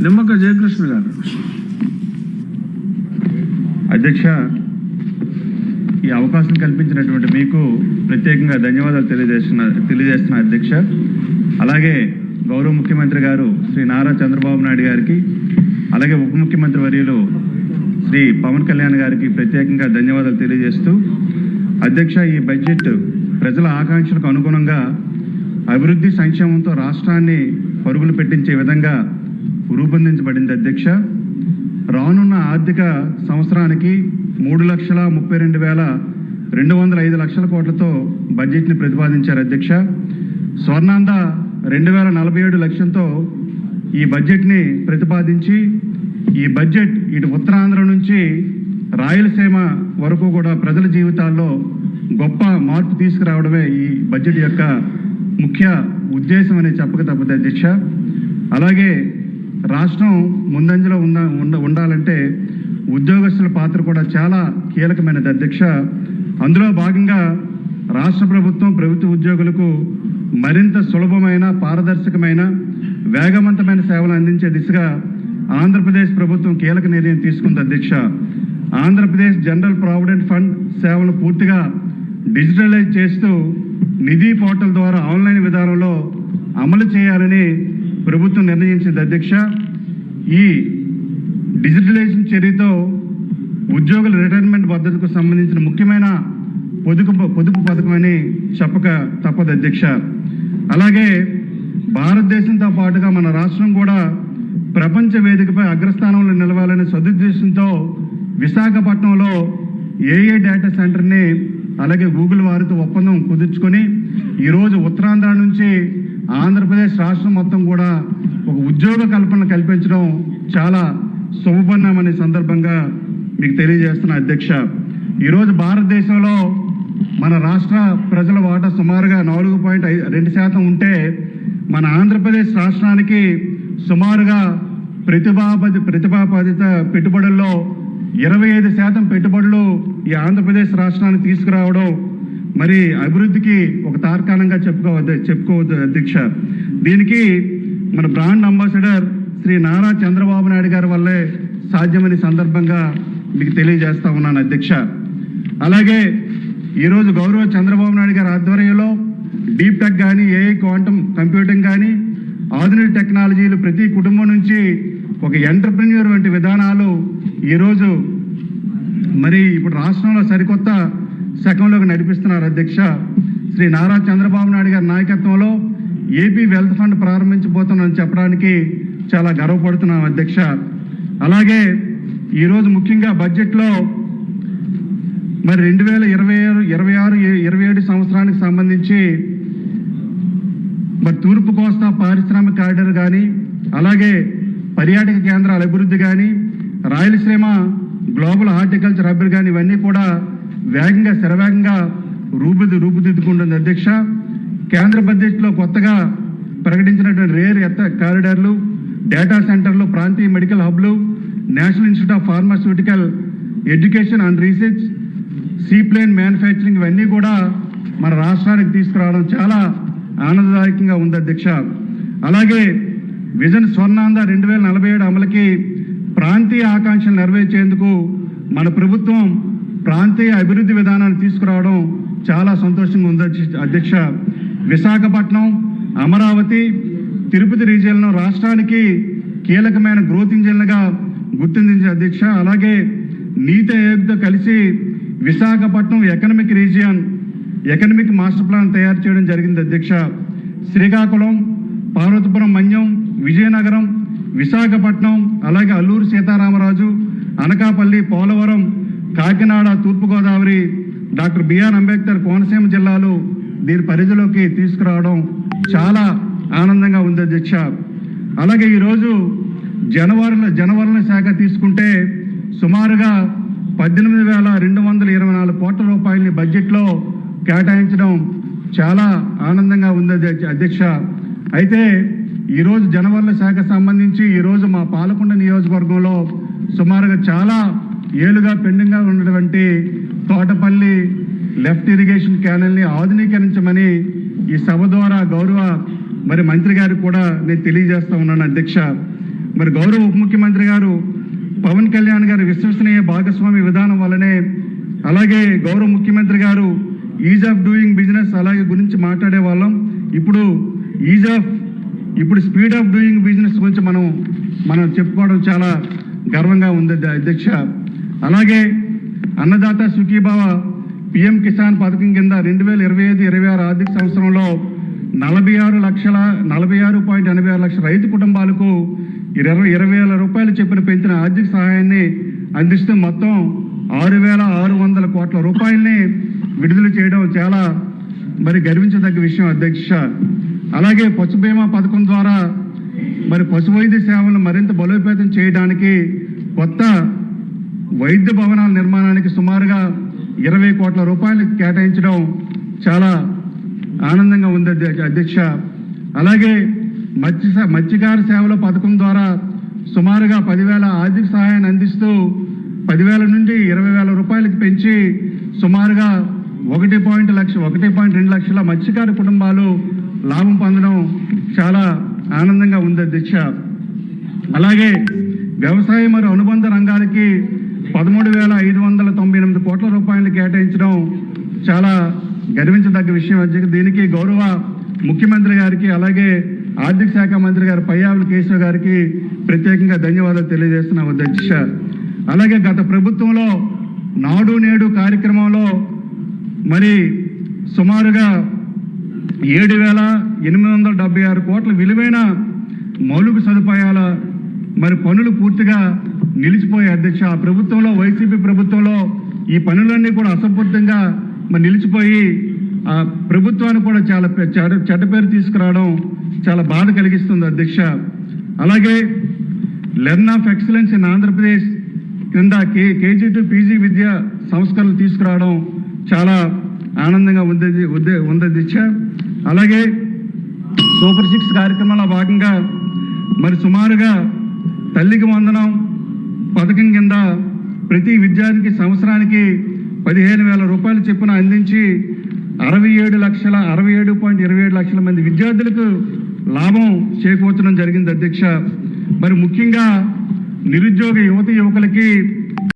నిమ్మక జయకృష్ణ గారు. అధ్యక్ష, ఈ అవకాశం కల్పించినటువంటి మీకు ప్రత్యేకంగా ధన్యవాదాలు తెలియజేస్తున్నా అధ్యక్ష. అలాగే గౌరవ ముఖ్యమంత్రి గారు శ్రీ నారా చంద్రబాబు నాయుడు గారికి, అలాగే ఉప ముఖ్యమంత్రి వర్యులు శ్రీ పవన్ కళ్యాణ్ గారికి ప్రత్యేకంగా ధన్యవాదాలు తెలియజేస్తూ, అధ్యక్ష, ఈ బడ్జెట్ ప్రజల ఆకాంక్షలకు అనుగుణంగా అభివృద్ధి సంక్షేమంతో రాష్ట్రాన్ని పరుగులు పెట్టించే విధంగా రూపొందించబడింది అధ్యక్ష. రానున్న ఆర్థిక సంవత్సరానికి 3,32,205 కోట్లతో బడ్జెట్ని ప్రతిపాదించారు అధ్యక్ష. స్వర్ణాంధ్ర 2047 లక్ష్యంతో ఈ బడ్జెట్ని ప్రతిపాదించి, ఈ బడ్జెట్ ఇటు ఉత్తరాంధ్ర నుంచి రాయలసీమ వరకు కూడా ప్రజల జీవితాల్లో గొప్ప మార్పు తీసుకురావడమే ఈ బడ్జెట్ యొక్క ముఖ్య ఉద్దేశం అని చెప్పక తప్పదు అధ్యక్ష. అలాగే రాష్ట్రం ముందంజలో ఉండాలంటే ఉద్యోగస్తుల పాత్ర కూడా చాలా కీలకమైనది అధ్యక్ష. అందులో భాగంగా రాష్ట్ర ప్రభుత్వ ఉద్యోగులకు మరింత సులభమైన, పారదర్శకమైన, వేగవంతమైన సేవలు అందించే దిశగా ఆంధ్రప్రదేశ్ ప్రభుత్వం కీలక నిర్ణయం తీసుకుంది అధ్యక్ష. ఆంధ్రప్రదేశ్ జనరల్ ప్రావిడెంట్ ఫండ్ సేవలు పూర్తిగా డిజిటలైజ్ చేస్తూ నిధి పోర్టల్ ద్వారా ఆన్లైన్ విధానంలో అమలు చేయాలని ప్రభుత్వం నిర్ణయించింది అధ్యక్ష. ఈ డిజిటలైజేషన్ చర్యతో ఉద్యోగుల రిటైర్మెంట్ పద్ధతికి సంబంధించిన ముఖ్యమైన పొదుపు పథకం అని చెప్పక తప్పదు అధ్యక్ష. అలాగే భారతదేశంతో పాటుగా మన రాష్ట్రం కూడా ప్రపంచ వేదికపై అగ్రస్థానంలో నిలవాలనే సదుద్దేశంతో విశాఖపట్నంలో ఏఏ డేటా సెంటర్ని అలాగే గూగుల్ వారితో ఒప్పందం కుదుర్చుకొని ఈరోజు ఉత్తరాంధ్ర నుంచి ఆంధ్రప్రదేశ్ రాష్ట్రం మొత్తం కూడా ఒక ఉద్యోగ కల్పన కల్పించడం చాలా శుభపరిణామనే సందర్భంగా మీకు తెలియజేస్తున్న అధ్యక్ష. ఈరోజు భారతదేశంలో మన రాష్ట్ర ప్రజల వాటా సుమారుగా 4.2% ఉంటే, మన ఆంధ్రప్రదేశ్ రాష్ట్రానికి సుమారుగా ప్రతిభాపాదిత పెట్టుబడుల్లో 25% పెట్టుబడులు ఈ ఆంధ్రప్రదేశ్ రాష్ట్రానికి తీసుకురావడం మరి అభివృద్ధికి ఒక తార్కాణంగా చెప్పుకోవద్దు అధ్యక్ష. దీనికి మన బ్రాండ్ అంబాసిడర్ శ్రీ నారా చంద్రబాబు నాయుడు గారి వల్లే సాధ్యమని సందర్భంగా మీకు తెలియజేస్తా ఉన్నాను అధ్యక్ష. అలాగే ఈరోజు గౌరవ చంద్రబాబు నాయుడు గారి ఆధ్వర్యంలో డీప్ టెక్ కానీ, ఏఐ, క్వాంటమ్ కంప్యూటింగ్ కానీ, ఆధునిక టెక్నాలజీలు ప్రతి కుటుంబం నుంచి ఒక ఎంటర్ప్రెన్యూర్ వంటి విధానాలు ఈరోజు మరి ఇప్పుడు రాష్ట్రంలో సరికొత్త శకంలోకి నడిపిస్తున్నారు అధ్యక్ష. శ్రీ నారా చంద్రబాబు నాయుడు గారి నాయకత్వంలో ఏపీ వెల్త్ ఫండ్ ప్రారంభించబోతున్నామని చెప్పడానికి చాలా గర్వపడుతున్నాం అధ్యక్ష. అలాగే ఈరోజు ముఖ్యంగా బడ్జెట్లో మరి 2026-27 సంవత్సరానికి సంబంధించి మరి తూర్పు కోస్తా పారిశ్రామిక కారిడార్ కానీ, అలాగే పర్యాటక కేంద్రాల అభివృద్ధి కానీ, రాయలసీమ గ్లోబల్ హార్టికల్చర్ హబ్ కానీ ఇవన్నీ కూడా శరవేగంగా రూపుదిద్దుకుంటుంది అధ్యక్ష. కేంద్ర బడ్జెట్లో కొత్తగా ప్రకటించినటువంటి రేర్ ఎర్త్ కారిడార్లు, డేటా సెంటర్లు, ప్రాంతీయ మెడికల్ హబ్లు, national institute of pharmaceutical education and research, seaplane manufacturing ఇవన్నీ కూడా మన రాష్ట్రానికి తీసుకురావడం చాలా ఆనందదాయకంగా ఉంది అధ్యక్ష. అలాగే విజన్ స్వర్ణాంధ్ర 2047 అమలుకి ప్రాంతీయ ఆకాంక్షలు నెరవేర్చేందుకు మన ప్రభుత్వం ప్రాంతీయ అభివృద్ధి విధానాన్ని తీసుకురావడం చాలా సంతోషంగా ఉంది అధ్యక్ష. విశాఖపట్నం, అమరావతి, తిరుపతి రీజియన్లను రాష్ట్రానికి కీలకమైన గ్రోత్ ఇంజిన్లుగా గుర్తించింది అధ్యక్ష. అలాగే నీతి ఆయోగ్తో కలిసి విశాఖపట్నం ఎకనమిక్ మాస్టర్ ప్లాన్ తయారు చేయడం జరిగింది అధ్యక్ష. శ్రీకాకుళం, పార్వతీపురం, మన్యం, విజయనగరం, విశాఖపట్నం, అలాగే అల్లూరు సీతారామరాజు, అనకాపల్లి, పోలవరం, కాకినాడ, తూర్పుగోదావరి, డాక్టర్ బిఆర్ అంబేద్కర్ కోనసీమ జిల్లాలు దీని పరిధిలోకి తీసుకురావడం చాలా ఆనందంగా ఉంది అధ్యక్ష. అలాగే ఈరోజు జనవరుల శాఖ తీసుకుంటే సుమారుగా 18,224 కోట్ల రూపాయలని బడ్జెట్లో కేటాయించడం చాలా ఆనందంగా ఉంది అధ్యక్ష. అయితే ఈరోజు జనవరుల శాఖ సంబంధించి ఈరోజు మా పాలకొండ నియోజకవర్గంలో సుమారుగా చాలా ఏళ్లుగా పెండింగ్గా ఉన్నటువంటి తోటపల్లి లెఫ్ట్ ఇరిగేషన్ కెనాల్ని ఆధునీకరించమని ఈ సభ ద్వారా గౌరవ మంత్రి గారికి కూడా నేను తెలియజేస్తా ఉన్నాను అధ్యక్ష. మరి గౌరవ ఉప ముఖ్యమంత్రి గారు పవన్ కళ్యాణ్ గారి విశ్వసనీయ భాగస్వామి విధానం వల్లనే, అలాగే గౌరవ ముఖ్యమంత్రి గారు ఈజ్ ఆఫ్ డూయింగ్ బిజినెస్ అలాగే గురించి మాట్లాడే వాళ్ళం. ఇప్పుడు స్పీడ్ ఆఫ్ డూయింగ్ బిజినెస్ గురించి మనం చెప్పుకోవడం చాలా గర్వంగా ఉంది అధ్యక్ష. అలాగే అన్నదాత సుఖీభావ పిఎం కిసాన్ పథకం కింద 2025-26 ఆర్థిక సంవత్సరంలో 46.86 లక్షల రైతు కుటుంబాలకు 20,000 రూపాయలు చొప్పున పెంచిన ఆర్థిక సహాయాన్ని అందిస్తూ మొత్తం 6,600 కోట్ల రూపాయల్ని విడుదల చేయడం చాలా మరి గర్వించదగ్గ విషయం అధ్యక్ష. అలాగే పశు బీమా పథకం ద్వారా మరి పశు వైద్య సేవలను మరింత బలోపేతం చేయడానికి కొత్త వైద్య భవనాల నిర్మాణానికి సుమారుగా 20 కోట్ల రూపాయలు కేటాయించడం చాలా ఆనందంగా ఉంది అధ్యక్ష. అలాగే మత్స్యకార సేవల పథకం ద్వారా సుమారుగా 10,000 ఆర్థిక సహాయాన్ని అందిస్తూ 10,000 నుండి 20,000 రూపాయలకు పెంచి సుమారుగా 1.2 లక్షల మత్స్యకార కుటుంబాలు లాభం పొందడం చాలా ఆనందంగా ఉంది అధ్యక్ష. అలాగే వ్యవసాయ మరియు అనుబంధ రంగాలకి 13,598 కోట్ల రూపాయలు కేటాయించడం చాలా గర్వించదగ్గ విషయం అధ్యక్ష. దీనికి గౌరవ ముఖ్యమంత్రి గారికి అలాగే ఆర్థిక శాఖ మంత్రి గారు పయ్యావుల కేశవ్ గారికి ప్రత్యేకంగా ధన్యవాదాలు తెలియజేస్తున్నాం అధ్యక్ష. అలాగే గత ప్రభుత్వంలో నాడు నేడు కార్యక్రమంలో మరి సుమారుగా 7,876 కోట్ల విలువైన మౌలిక సదుపాయాల మరి పనులు పూర్తిగా నిలిచిపోయాయి అధ్యక్ష. ఆ ప్రభుత్వంలో వైసీపీ ప్రభుత్వంలో ఈ పనులన్నీ కూడా అసంపూర్తంగా మరి నిలిచిపోయి ఆ ప్రభుత్వానికి కూడా చాలా చెడ్డ పేరు తీసుకురావడం చాలా బాధ కలిగిస్తుంది అధ్యక్ష. అలాగే learn of excellence in Andhra Pradesh కింద కేజీ టు పీజీ విద్యా సంస్కరణలు తీసుకురావడం చాలా ఆనందంగా ఉంది అధ్యక్ష. అలాగే సూపర్ 6 కార్యక్రమంలో భాగంగా మరి సుమారుగా తల్లికి వందనం పథకం కింద ప్రతి విద్యార్థికి సంవత్సరానికి 15,000 రూపాయలు చొప్పున అందించి 67.27 లక్షల మంది విద్యార్థులకు లాభం చేకూర్చడం జరిగింది అధ్యక్ష. మరి ముఖ్యంగా నిరుద్యోగ యువతీ యువకులకి